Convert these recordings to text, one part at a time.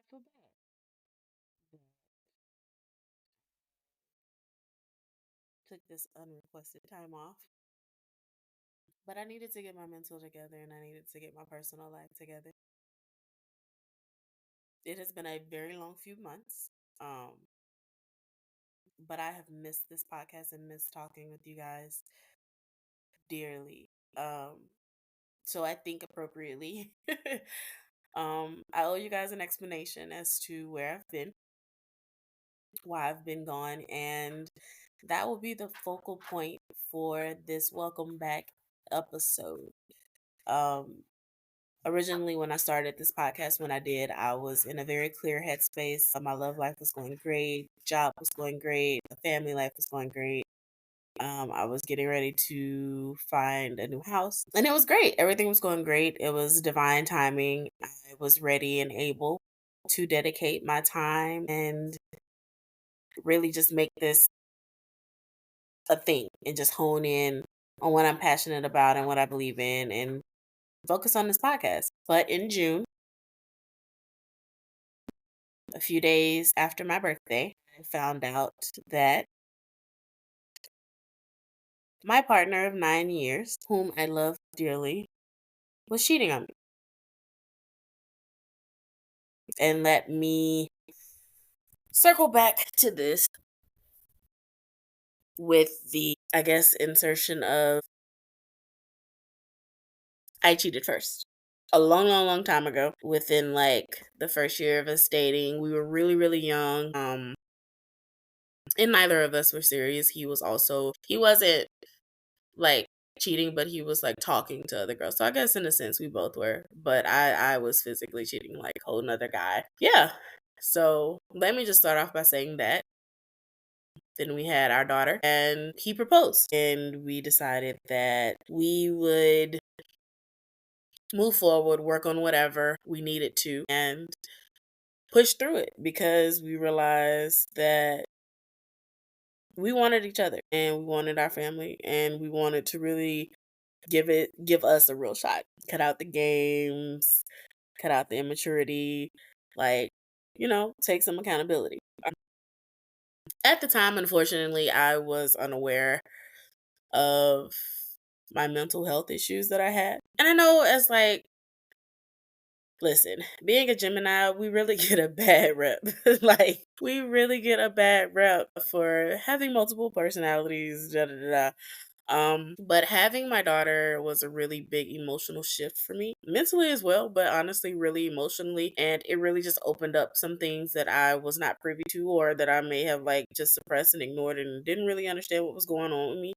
feel bad that took this unrequested time off, but I needed to get my mental together and I needed to get my personal life together. It has been a very long few months, but I have missed this podcast and missed talking with you guys dearly. So I think appropriately. I owe you guys an explanation as to where I've been, why I've been gone, and that will be the focal point for this welcome back episode. Um, Originally, when I started this podcast, when I did, I was in a very clear headspace. My love life was going great, job was going great, the family life was going great. I was getting ready to find a new house, and it was great. Everything was going great. It was divine timing. I was ready and able to dedicate my time and really just make this a thing and just hone in on what I'm passionate about and what I believe in and focus on this podcast. But in June, a few days after my birthday, I found out that my partner of 9 years, whom I love dearly, was cheating on me. And let me circle back to this with the, I guess, insertion of I cheated first. A long, long, long time ago, within like the first year of us dating, we were really, really young. And neither of us were serious. He wasn't like cheating, but he was like talking to other girls. So I guess in a sense we both were. But I was physically cheating like a whole nother guy. Yeah. So let me just start off by saying that. Then we had our daughter and he proposed. And we decided that we would move forward, work on whatever we needed to, and push through it because we realized that we wanted each other and we wanted our family and we wanted to really give us a real shot. Cut out the games, cut out the immaturity, like, take some accountability. At the time, unfortunately, I was unaware of my mental health issues that I had. And I know it's like, listen, being a Gemini, we really get a bad rep. Like, we really get a bad rep for having multiple personalities, da da da da. But having my daughter was a really big emotional shift for me, mentally as well, but honestly, really emotionally. And it really just opened up some things that I was not privy to or that I may have like just suppressed and ignored and didn't really understand what was going on with me.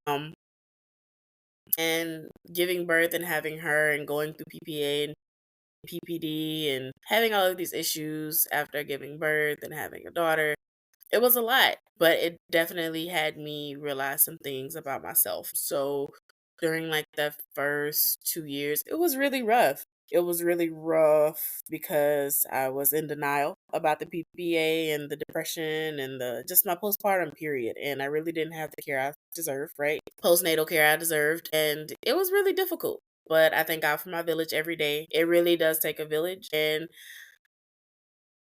And giving birth and having her and going through PPA and PPD and having all of these issues after giving birth and having a daughter, it was a lot, but it definitely had me realize some things about myself. So during like the first 2 years, it was really rough. It was really rough because I was in denial about the PPA and the depression and the just my postpartum period. And I really didn't have the care I deserved, right? Postnatal care I deserved. And it was really difficult. But I thank God for my village every day. It really does take a village. And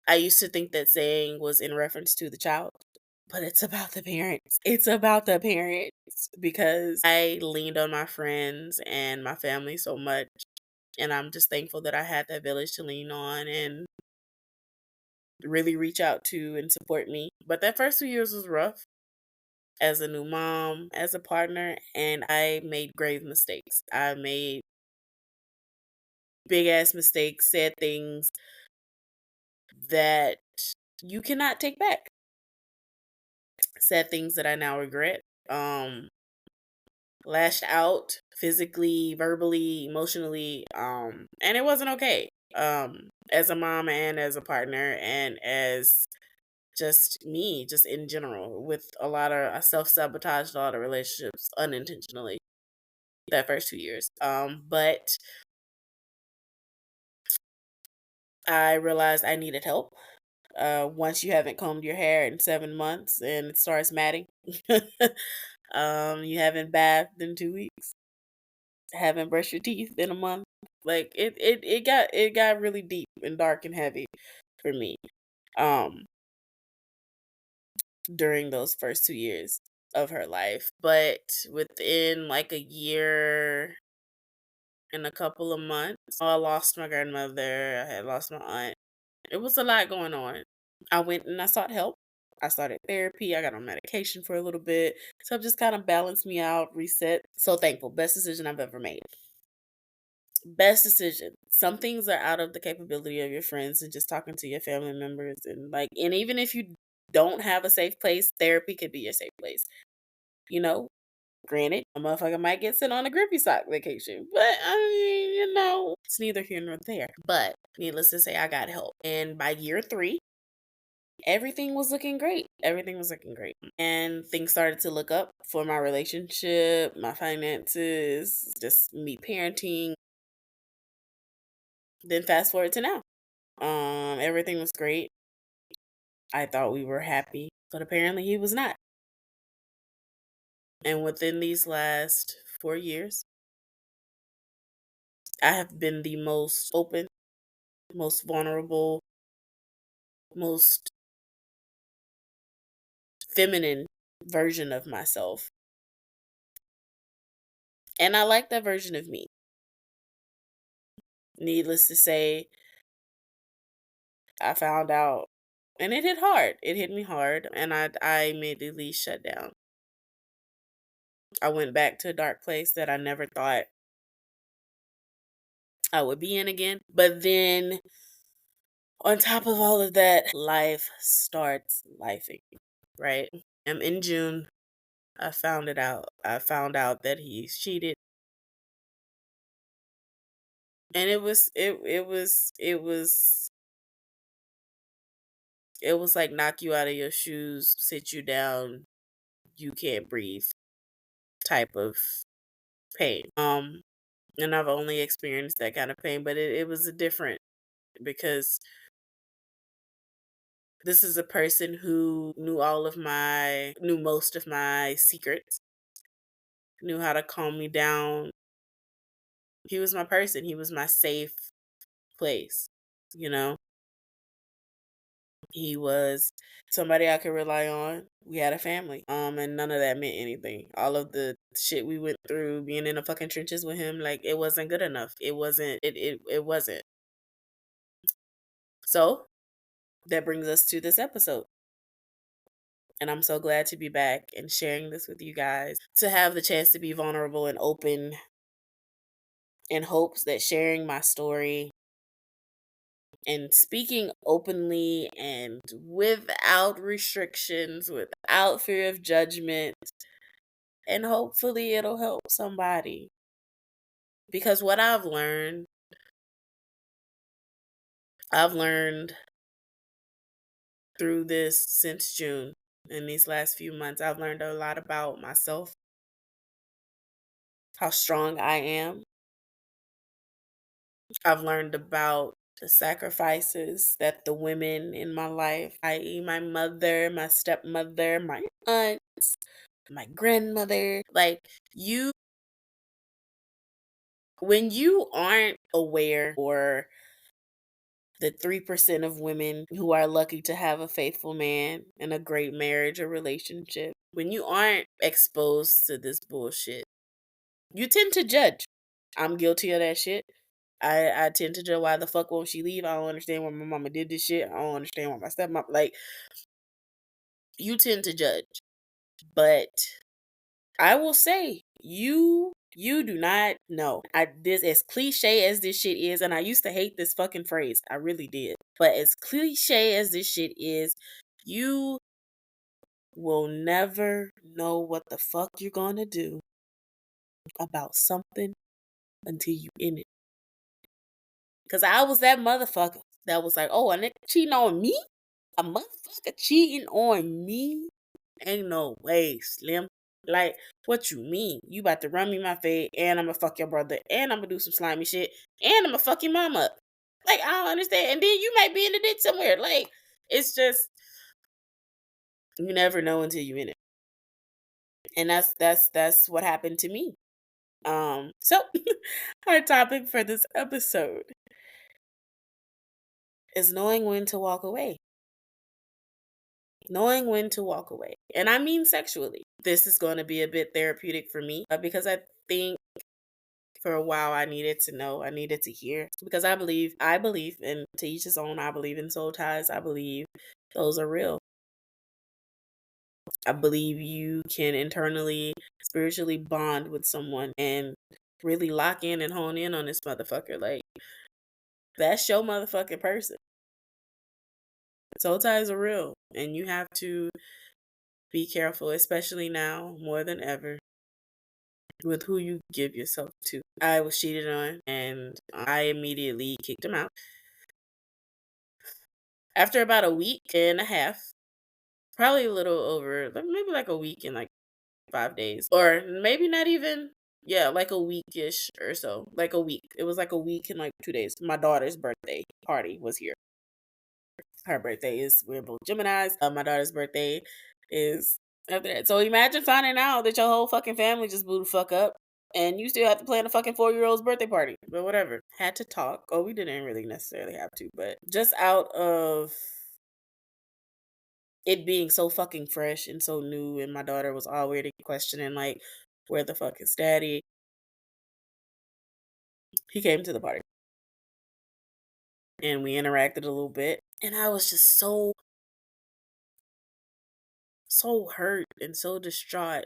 I used to think that saying was in reference to the child, but it's about the parents. It's about the parents because I leaned on my friends and my family so much. And I'm just thankful that I had that village to lean on and really reach out to and support me. But that first 2 years was rough as a new mom, as a partner, and I made grave mistakes. I made big ass mistakes, said things that you cannot take back. Said things that I now regret. Lashed out physically, verbally, emotionally, and it wasn't okay. As a mom and as a partner and as just me, just in general, with a lot of I self-sabotaged a lot of relationships unintentionally that first 2 years. But I realized I needed help. Once you haven't combed your hair in 7 months and it starts matting, you haven't bathed in 2 weeks, haven't brushed your teeth in a month. Like it got really deep and dark and heavy. for me during those first 2 years of her life. But within like a year and a couple of months, I lost my grandmother, I had lost my aunt. It was a lot going on. I went and I sought help. I started therapy. I got on medication for a little bit. So it just kind of balanced me out, reset. So thankful. Best decision I've ever made. Best decision. Some things are out of the capability of your friends and just talking to your family members. And even if you don't have a safe place, therapy could be your safe place. You know, granted, a motherfucker might get sent on a grippy sock vacation. But I mean, it's neither here nor there. But needless to say, I got help. And by year 3, everything was looking great. Everything was looking great. And things started to look up for my relationship, my finances, just me parenting. Then fast forward to now. Everything was great. I thought we were happy, but apparently he was not. And within these last 4 years, I have been the most open, most vulnerable, most feminine version of myself. And I like that version of me. Needless to say, I found out, and it hit hard. It hit me hard, and I immediately shut down. I went back to a dark place that I never thought I would be in again. But then, on top of all of that, life starts lifing, right? In June, I found it out. I found out that he cheated, and it was like knock you out of your shoes, sit you down, you can't breathe type of pain. And I've only experienced that kind of pain, but it was a different, because this is a person who knew most of my secrets, knew how to calm me down. He was my person. He was my safe place, you know? He was somebody I could rely on. We had a family. And none of that meant anything. All of the shit we went through, being in the fucking trenches with him, like, it wasn't good enough. It wasn't. So that brings us to this episode. And I'm so glad to be back and sharing this with you guys, to have the chance to be vulnerable and open, in hopes that sharing my story and speaking openly and without restrictions, without fear of judgment, and hopefully it'll help somebody. Because what I've learned through this since June, in these last few months, I've learned a lot about myself, how strong I am. I've learned about the sacrifices that the women in my life, i.e., my mother, my stepmother, my aunts, my grandmother, like, when you aren't aware, or the 3% of women who are lucky to have a faithful man and a great marriage or relationship, when you aren't exposed to this bullshit, you tend to judge. I'm guilty of that shit. I tend to judge, why the fuck won't she leave? I don't understand why my mama did this shit. I don't understand why my stepmom, like, you tend to judge. But I will say, you do not know. This, as cliche as this shit is, and I used to hate this fucking phrase. I really did. But as cliche as this shit is, you will never know what the fuck you're gonna do about something until you in it. Cause I was that motherfucker that was like, oh, a nigga cheating on me? A motherfucker cheating on me? Ain't no way, Slim. Like, what you mean? You about to run me my fade, and I'm gonna fuck your brother, and I'm gonna do some slimy shit, and I'm gonna fuck your mom up. Like, I don't understand. And then you might be in the ditch somewhere. Like, it's just, you never know until you in it. And that's what happened to me. So our topic for this episode is knowing when to walk away. Knowing when to walk away. And I mean sexually. This is going to be a bit therapeutic for me because I think for a while I needed to know, I needed to hear because I believe, and to each his own, I believe in soul ties. I believe those are real. I believe you can internally, spiritually bond with someone and really lock in and hone in on this motherfucker. Like, that's your motherfucking person. Soul ties are real, and you have to be careful, especially now more than ever, with who you give yourself to. I was cheated on, and I immediately kicked him out. After about a week and a half, probably a little over, maybe like a week and like 5 days, or maybe not even, yeah, like a weekish or so, like a week. It was like a week and like 2 days. My daughter's birthday party was here. Her birthday is, we're both Geminis. My daughter's birthday is after that. So imagine finding out that your whole fucking family just blew the fuck up and you still have to plan a fucking 4-year-old's birthday party. But whatever. Had to talk. Oh, we didn't really necessarily have to, but just out of it being so fucking fresh and so new, and my daughter was already questioning, like, where the fuck is daddy? He came to the party and we interacted a little bit. And I was just so hurt and so distraught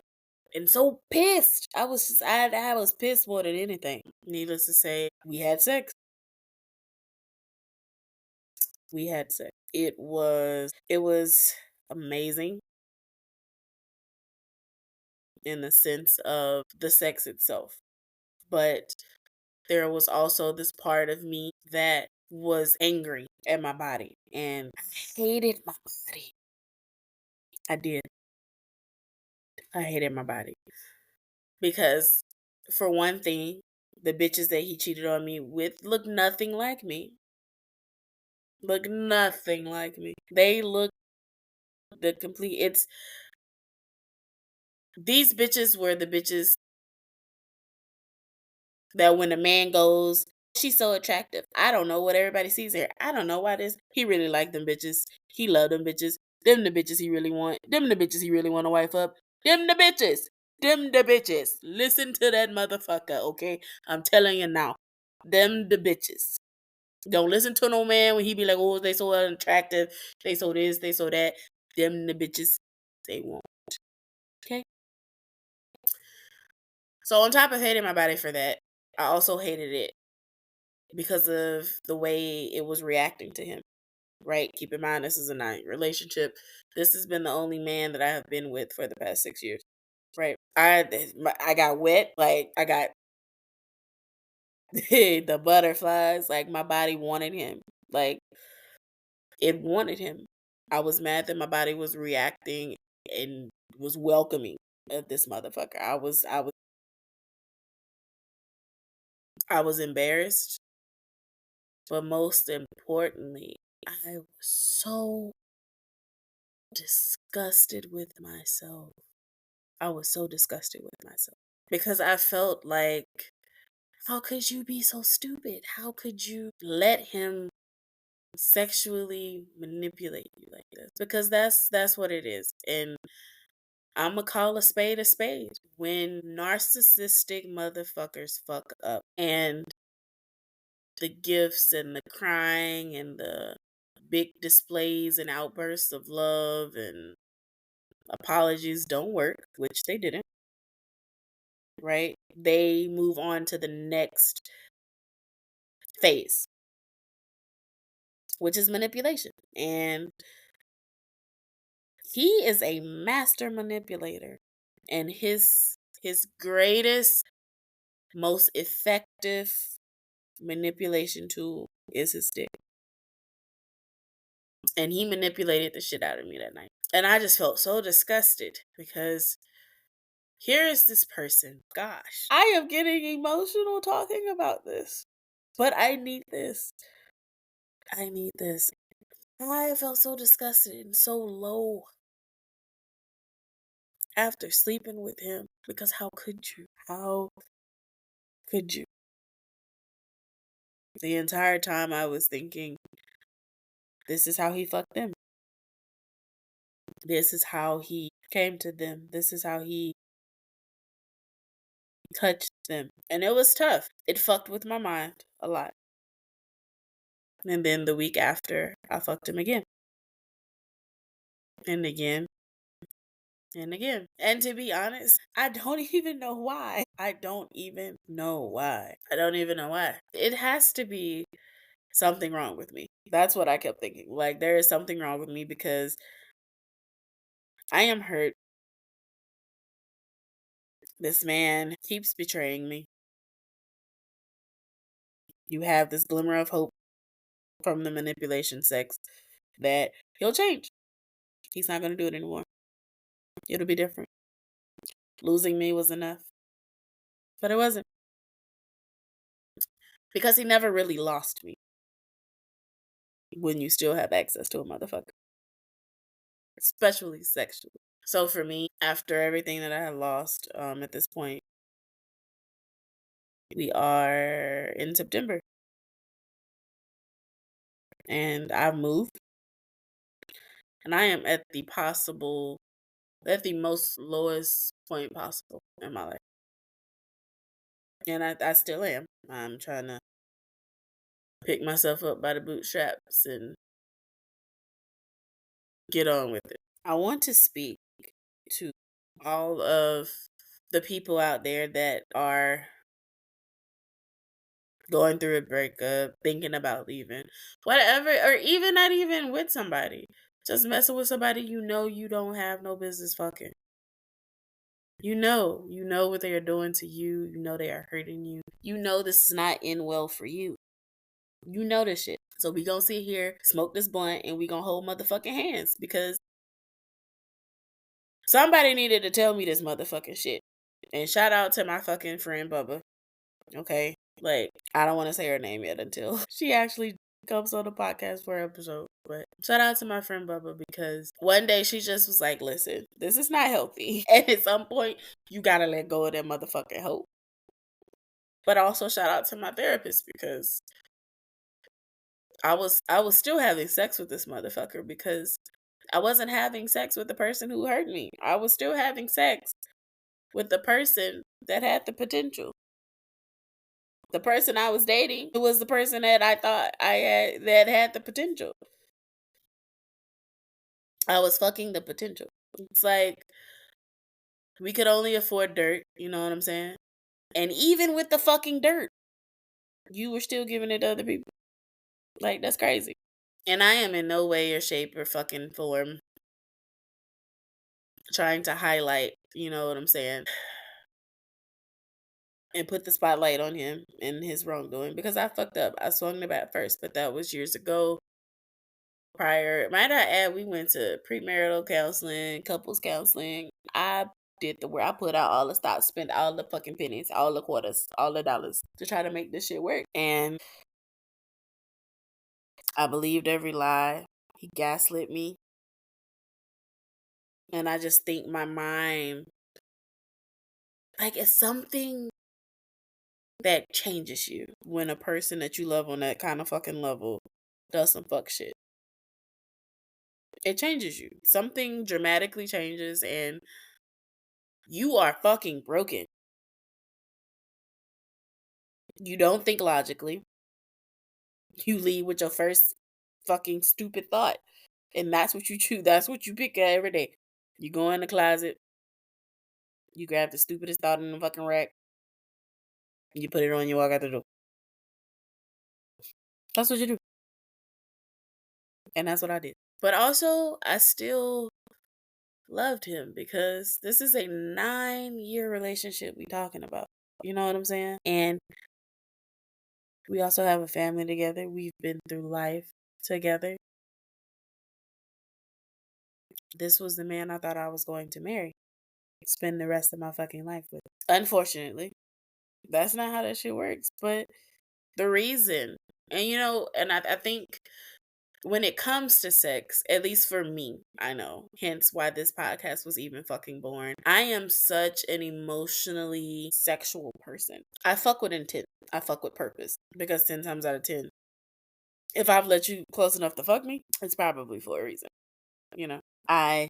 and so pissed. I was pissed more than anything. Needless to say, we had sex. We had sex. It was amazing in the sense of the sex itself. But there was also this part of me that was angry at my body, and I hated my body. I did. I hated my body. Because, for one thing, the bitches that he cheated on me with look nothing like me. Look nothing like me. They look the complete. These bitches were the bitches that when a man goes, she's so attractive. I don't know what everybody sees here. I don't know why this. He really liked them bitches. He loved them bitches. Them the bitches he really want. Them the bitches he really want to wife up. Them the bitches. Them the bitches. Listen to that motherfucker, okay? I'm telling you now. Them the bitches. Don't listen to no man when he be like, oh, they so unattractive. They so this, they so that. Them the bitches they want. Okay? So on top of hating my body for that, I also hated it because of the way it was reacting to him. Right? Keep in mind, this is a 9-year relationship. This has been the only man that I have been with for the past 6 years. Right? I got wet. Like, I got the butterflies. Like, my body wanted him. Like, it wanted him. I was mad that my body was reacting and was welcoming of this motherfucker. I was embarrassed, but most importantly, I was so disgusted with myself. I was so disgusted with myself because I felt like, how could you be so stupid? How could you let him sexually manipulate you like this? Because that's what it is. And I'm gonna call a spade a spade. When narcissistic motherfuckers fuck up and the gifts and the crying and the big displays and outbursts of love and apologies don't work, which they didn't, right? They move on to the next phase, which is manipulation. And he is a master manipulator. And his greatest, most effective manipulation tool is his dick. And he manipulated the shit out of me that night. And I just felt so disgusted because here is this person. Gosh, I am getting emotional talking about this. But I need this. I need this. I felt so disgusted and so low after sleeping with him because how could you? How could you? The entire time I was thinking, This is how he fucked them. This is how he came to them. This is how he touched them. And it was tough. It fucked with my mind a lot. And then the week after, I fucked him again. And again. And again. And to be honest, I don't even know why. I don't even know why. It has to be something wrong with me. That's what I kept thinking. Like, there is something wrong with me because I am hurt. This man keeps betraying me. You have this glimmer of hope from the manipulation sex that he'll change. He's not going to do it anymore. It'll be different. Losing me was enough. But it wasn't. Because he never really lost me. When you still have access to a motherfucker. Especially sexually. So for me, after everything that I have lost at this point, we are in September. And I've moved. And I am at the most lowest point possible in my life. And I still am. I'm trying to pick myself up by the bootstraps and get on with it. I want to speak to all of the people out there that are going through a breakup, thinking about leaving, whatever, or even not even with somebody. Just messing with somebody you know you don't have no business fucking. You know what they are doing to you. You know they are hurting you. You know this is not end well for you. You know this shit. So we gonna sit here, smoke this blunt, and we gonna hold motherfucking hands because somebody needed to tell me this motherfucking shit. And shout out to my fucking friend Bubba. Okay? Like, I don't want to say her name yet until she actually comes on the podcast for an episode. But shout out to my friend Bubba because one day she just was like, listen, this is not healthy. And at some point, you gotta let go of that motherfucking hope. But also shout out to my therapist because I was still having sex with this motherfucker because I wasn't having sex with the person who hurt me. I was still having sex with the person that had the potential. The person I was dating was the person that I thought that had the potential. I was fucking the potential. It's like we could only afford dirt, you know what I'm saying? And even with the fucking dirt, you were still giving it to other people. Like, that's crazy. And I am in no way or shape or fucking form trying to highlight, you know what I'm saying, and put the spotlight on him and his wrongdoing because I fucked up. I swung the bat first, but that was years ago. Prior, might I add, we went to premarital counseling, couples counseling. I did the work. I put out all the stops, spent all the fucking pennies, all the quarters, all the dollars to try to make this shit work. And I believed every lie. He gaslit me. And I just think my mind, like, it's something that changes you when a person that you love on that kind of fucking level does some fuck shit. It changes you. Something dramatically changes and you are fucking broken. You don't think logically. You lead with your first fucking stupid thought. And that's what you choose. That's what you pick at every day. You go in the closet. You grab the stupidest thought in the fucking rack. You put it on, you walk out the door. That's what you do. And that's what I did. But also, I still loved him because this is a 9-year relationship we talking about. You know what I'm saying? And we also have a family together. We've been through life together. This was the man I thought I was going to marry. Spend the rest of my fucking life with. Unfortunately, that's not how that shit works. But the reason, and I think when it comes to sex, at least for me, I know, hence why this podcast was even fucking born. I am such an emotionally sexual person. I fuck with intent. I fuck with purpose. Because 10 times out of 10, If I've let you close enough to fuck me, it's probably for a reason. You know, I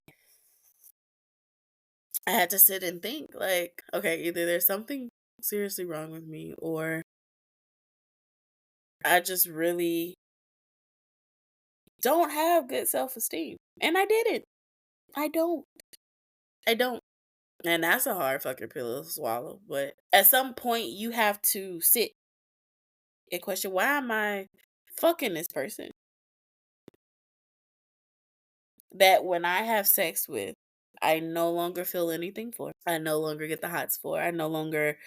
had to sit and think like, okay, either there's something seriously wrong with me, or I just really don't have good self esteem. And I didn't. I don't. I don't. And that's a hard fucking pill to swallow. But at some point, you have to sit and question, why am I fucking this person that when I have sex with, I no longer feel anything for? I no longer get the hots for. I no longer,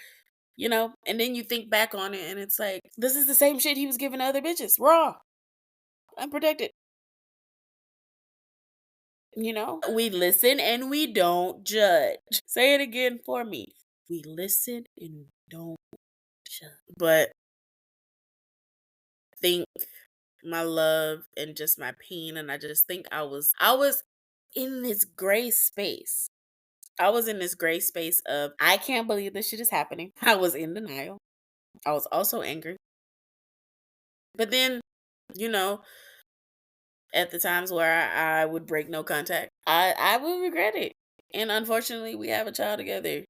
and then you think back on it and it's like, this is the same shit he was giving to other bitches. Raw. Unprotected. We listen and we don't judge. Say it again for me. We listen and we don't judge. But think my love and just my pain, and I just think I was in this gray space. I was in this gray space of, I can't believe this shit is happening. I was in denial. I was also angry. But then, you know, at the times where I would break no contact, I would regret it. And unfortunately, we have a child together.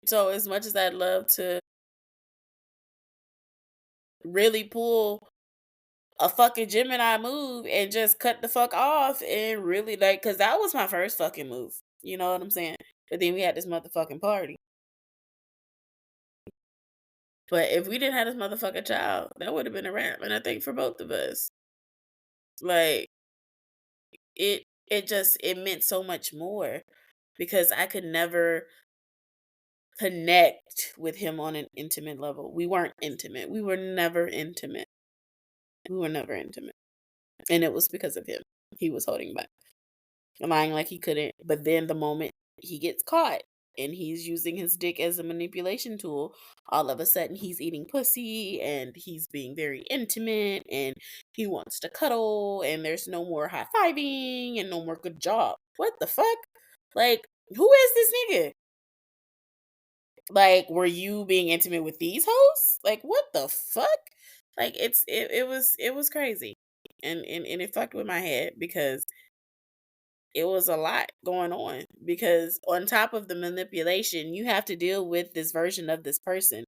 So as much as I'd love to really pull a fucking Gemini move and just cut the fuck off and really like, cause that was my first fucking move. You know what I'm saying? But then we had this motherfucking party. But if we didn't have this motherfucking child, that would have been a wrap. And I think for both of us, like it meant so much more because I could never connect with him on an intimate level. We weren't intimate. We were never intimate. We were never intimate. And it was because of him. He was holding back. Lying like he couldn't. But then the moment he gets caught and he's using his dick as a manipulation tool, all of a sudden he's eating pussy and he's being very intimate and he wants to cuddle and there's no more high fiving and no more good job. What the fuck? Like, who is this nigga? Like, were you being intimate with these hoes? Like, what the fuck? Like, it was crazy. And it fucked with my head because it was a lot going on, because on top of the manipulation, you have to deal with this version of this person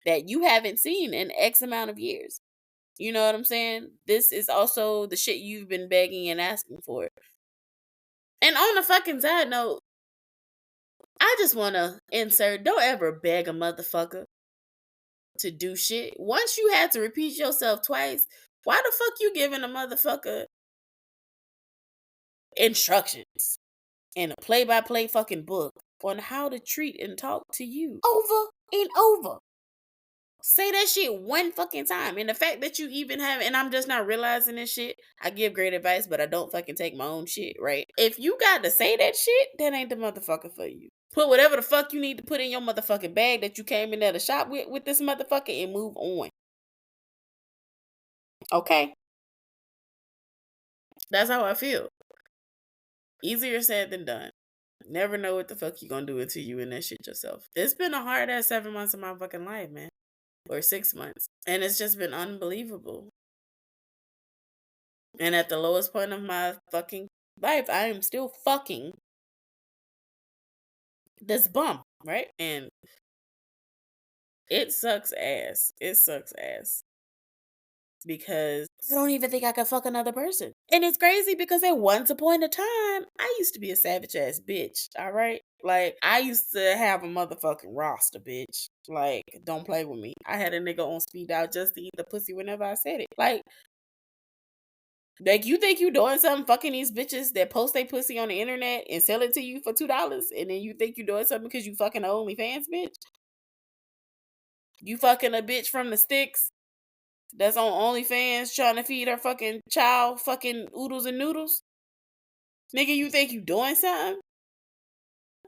that you haven't seen in X amount of years. You know what I'm saying? This is also the shit you've been begging and asking for. And on a fucking side note, I just want to insert, don't ever beg a motherfucker to do shit. Once you had to repeat yourself twice, why the fuck you giving a motherfucker instructions in a play-by-play fucking book on how to treat and talk to you over and over? Say that shit one fucking time. And the fact that you even have, and I'm just not realizing this shit, I give great advice, but I don't fucking take my own shit, right? If you got to say that shit, that ain't the motherfucker for you. Put whatever the fuck you need to put in your motherfucking bag that you came in there to shop with this motherfucker and move on. Okay? That's how I feel. Easier said than done. Never know what the fuck you gonna do until you in that shit yourself. It's been a hard ass 7 months of my fucking life, man. Or 6 months. And it's just been unbelievable. And at the lowest point of my fucking life, I am still fucking this bum, right? And it sucks ass. It sucks ass. Because I don't even think I could fuck another person. And it's crazy because at once upon a time, I used to be a savage ass bitch, all right? Like, I used to have a motherfucking roster, bitch. Like, don't play with me. I had a nigga on speed dial just to eat the pussy whenever I said it. Like, you think you doing something fucking these bitches that post their pussy on the internet and sell it to you for $2, and then you think you doing something because you fucking a OnlyFans bitch? You fucking a bitch from the sticks that's on OnlyFans trying to feed her fucking child fucking oodles and noodles? Nigga, you think you doing something?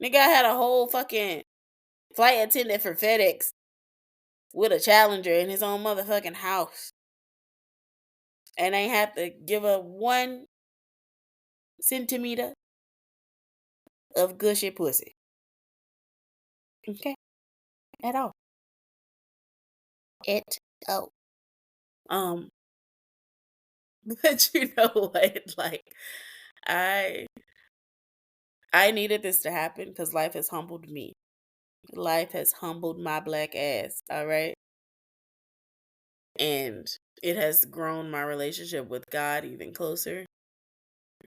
Nigga, I had a whole fucking flight attendant for FedEx with a Challenger in his own motherfucking house. And ain't have to give her 1 centimeter of gushy pussy. Okay? At all. At all. But you know what? Like, I I needed this to happen because life has humbled me. Life has humbled my black ass, all right? And it has grown my relationship with God even closer.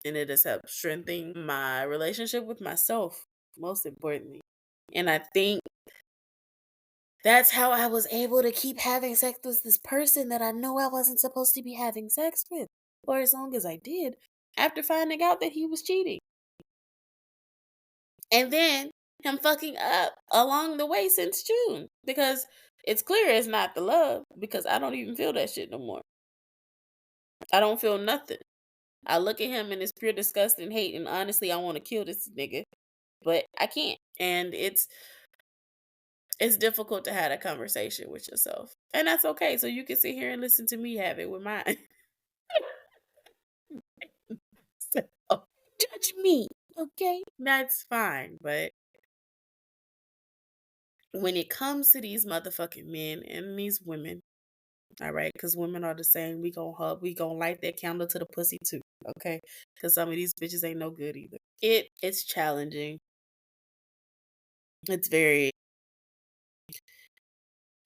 And it has helped strengthen my relationship with myself, most importantly. And I think that's how I was able to keep having sex with this person that I know I wasn't supposed to be having sex with for as long as I did after finding out that he was cheating. And then him fucking up along the way since June. Because it's clear it's not the love because I don't even feel that shit no more. I don't feel nothing. I look at him and it's pure disgust and hate, and honestly I want to kill this nigga. But I can't. And it's difficult to have a conversation with yourself. And that's okay. So you can sit here and listen to me have it with mine. So, judge me, okay? That's fine. But when it comes to these motherfucking men and these women, all right, because women are the same. We gonna hug, we gonna light that candle to the pussy too, okay? Because some of these bitches ain't no good either. It's challenging. It's very,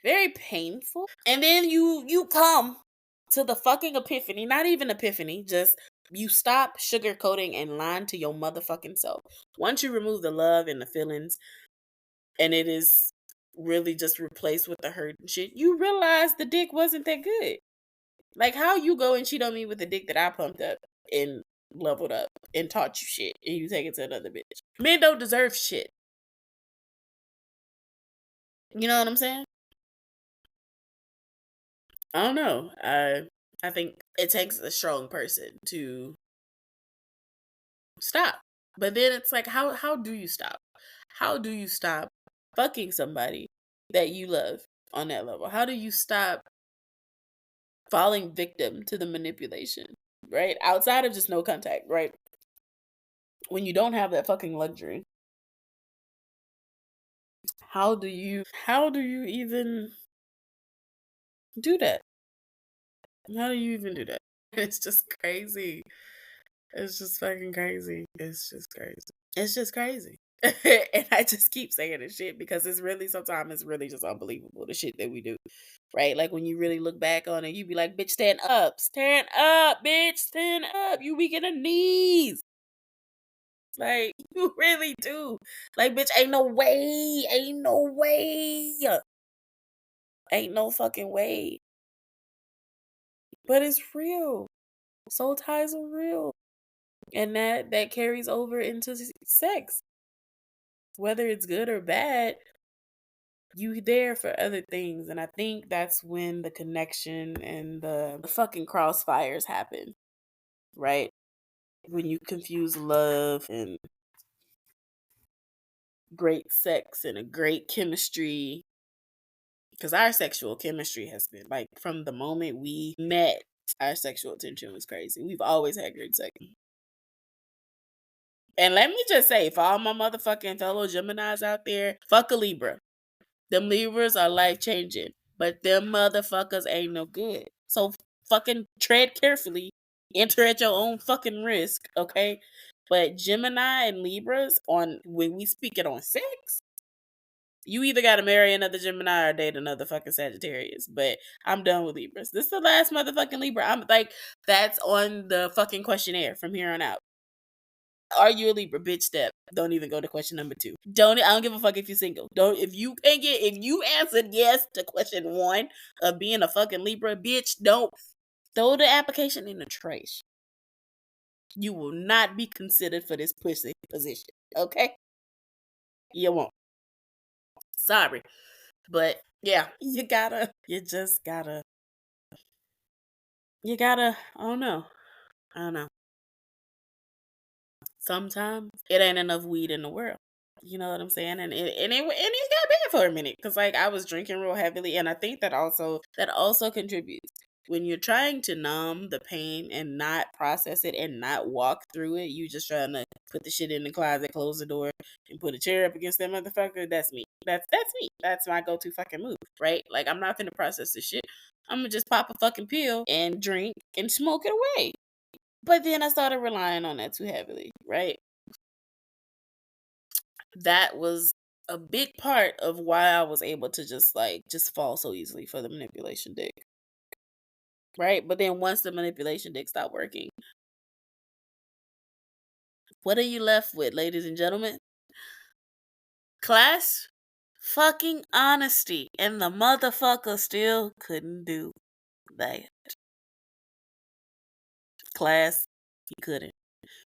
very painful. And then you come to the fucking epiphany, not even epiphany, just you stop sugarcoating and lying to your motherfucking self. Once you remove the love and the feelings and it is really just replaced with the hurt and shit, you realize the dick wasn't that good. Like, how you go and cheat on me with the dick that I pumped up and leveled up and taught you shit and you take it to another bitch. Men don't deserve shit. You know what I'm saying? I don't know. I think it takes a strong person to stop. But then it's like, how do you stop? How do you stop fucking somebody that you love on that level? How do you stop falling victim to the manipulation? Right? Outside of just no contact, right? When you don't have that fucking luxury, how do you even do that? How do you even do that? It's just crazy. It's just fucking crazy. It's just crazy. It's just crazy. And I just keep saying this shit because sometimes it's really just unbelievable the shit that we do. Right? Like when you really look back on it, you be like, bitch, stand up. Stand up, bitch. Stand up. You weak in the knees. Like, you really do. Like, bitch, ain't no way. Ain't no way. Ain't no fucking way. But it's real. Soul ties are real. And that carries over into sex. Whether it's good or bad, you there for other things. And I think that's when the connection and the fucking crossfires happen. Right? When you confuse love and great sex and a great chemistry. Because our sexual chemistry has been like from the moment we met, our sexual tension was crazy. We've always had great sex. And let me just say, for all my motherfucking fellow Geminis out there, fuck a Libra. Them Libras are life changing, but them motherfuckers ain't no good. So fucking tread carefully. Enter at your own fucking risk, okay? But Gemini and Libras, on when we speak it on sex, you either gotta marry another Gemini or date another fucking Sagittarius. But I'm done with Libras. This is the last motherfucking Libra. I'm like, that's on the fucking questionnaire from here on out. Are you a Libra? Bitch, step. Don't even go to question number 2. I don't give a fuck if you're single. If you answered yes to question 1 of being a fucking Libra, bitch, don't throw the application in the trash. You will not be considered for this pussy position. Okay? You won't. Sorry. But yeah, I don't know. I don't know. Sometimes it ain't enough weed in the world. You know what I'm saying? And it got bad for a minute because like I was drinking real heavily, and I think that also contributes when you're trying to numb the pain and not process it and not walk through it, you just trying to put the shit in the closet, close the door, and put a chair up against that motherfucker. That's me. That's me. That's my go-to fucking move, right? Like, I'm not gonna process this shit. I'm gonna just pop a fucking pill and drink and smoke it away. But then I started relying on that too heavily, right? That was a big part of why I was able to just fall so easily for the manipulation dick. Right? But then once the manipulation dick stopped working, what are you left with, ladies and gentlemen? Class? Fucking honesty. And the motherfucker still couldn't do that. Class, he couldn't.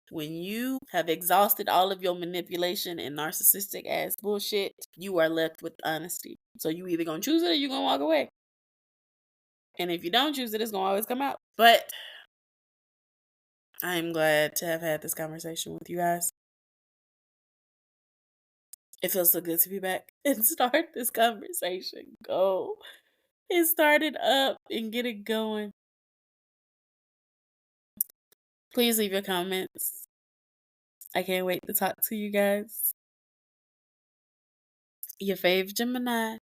When you have exhausted all of your manipulation and narcissistic ass bullshit, you are left with honesty. So you either gonna choose it or you gonna walk away. And if you don't choose it, it's gonna always come out. But I'm glad to have had this conversation with you guys. It feels so good to be back and start this conversation. Go. And start it up and get it going. Please leave your comments. I can't wait to talk to you guys. Your fave Gemini.